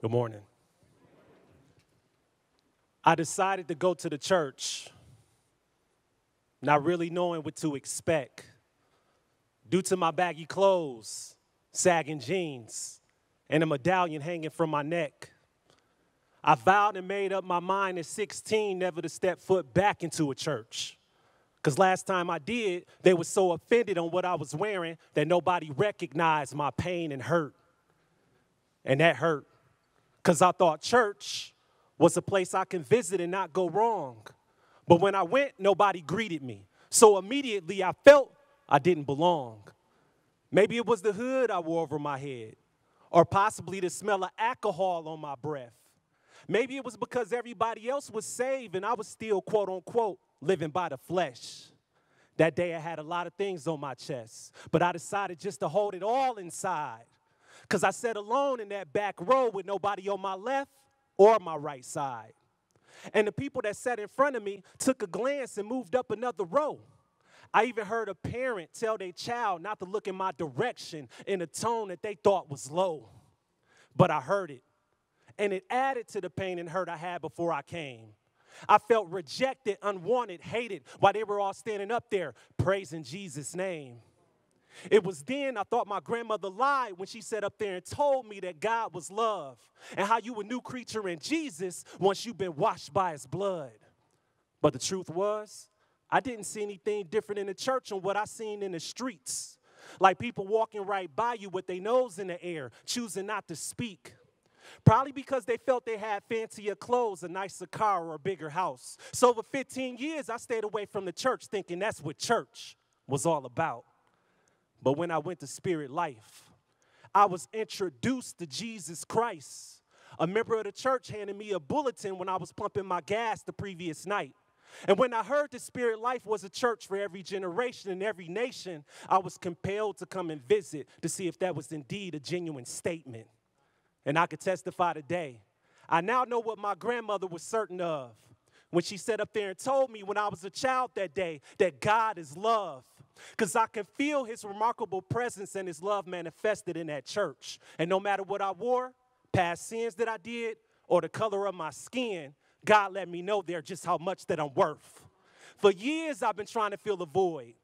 Good morning. I decided to go to the church, not really knowing what to expect. Due to my baggy clothes, sagging jeans, and a medallion hanging from my neck, I vowed and made up my mind at 16 never to step foot back into a church. Because last time I did, they were so offended on what I was wearing that nobody recognized my pain and hurt. And that hurt. Because I thought church was a place I can visit and not go wrong. But when I went, nobody greeted me. So immediately I felt I didn't belong. Maybe it was the hood I wore over my head, or possibly the smell of alcohol on my breath. Maybe it was because everybody else was saved and I was still, quote unquote, living by the flesh. That day I had a lot of things on my chest, but I decided just to hold it all inside. Because I sat alone in that back row with nobody on my left or my right side. And the people that sat in front of me took a glance and moved up another row. I even heard a parent tell their child not to look in my direction in a tone that they thought was low. But I heard it, and it added to the pain and hurt I had before I came. I felt rejected, unwanted, hated while they were all standing up there praising Jesus' name. It was then I thought my grandmother lied when she sat up there and told me that God was love and how you a new creature in Jesus once you've been washed by his blood. But the truth was, I didn't see anything different in the church than what I seen in the streets. Like people walking right by you with their nose in the air, choosing not to speak. Probably because they felt they had fancier clothes, a nicer car, or a bigger house. So for 15 years, I stayed away from the church thinking that's what church was all about. But when I went to Spirit Life, I was introduced to Jesus Christ. A member of the church handed me a bulletin when I was pumping my gas the previous night. And when I heard that Spirit Life was a church for every generation and every nation, I was compelled to come and visit to see if that was indeed a genuine statement. And I could testify today. I now know what my grandmother was certain of when she sat up there and told me when I was a child that day that God is love. Because I can feel his remarkable presence and his love manifested in that church. And no matter what I wore, past sins that I did, or the color of my skin, God let me know there just how much that I'm worth. For years, I've been trying to fill a void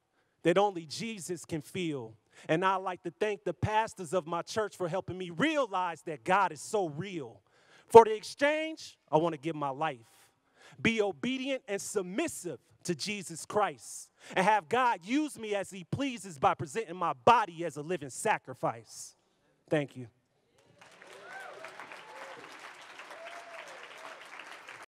that only Jesus can fill. And I'd like to thank the pastors of my church for helping me realize that God is so real. For the exchange, I want to give my life. Be obedient and submissive to Jesus Christ. And have God use me as he pleases by presenting my body as a living sacrifice. Thank you.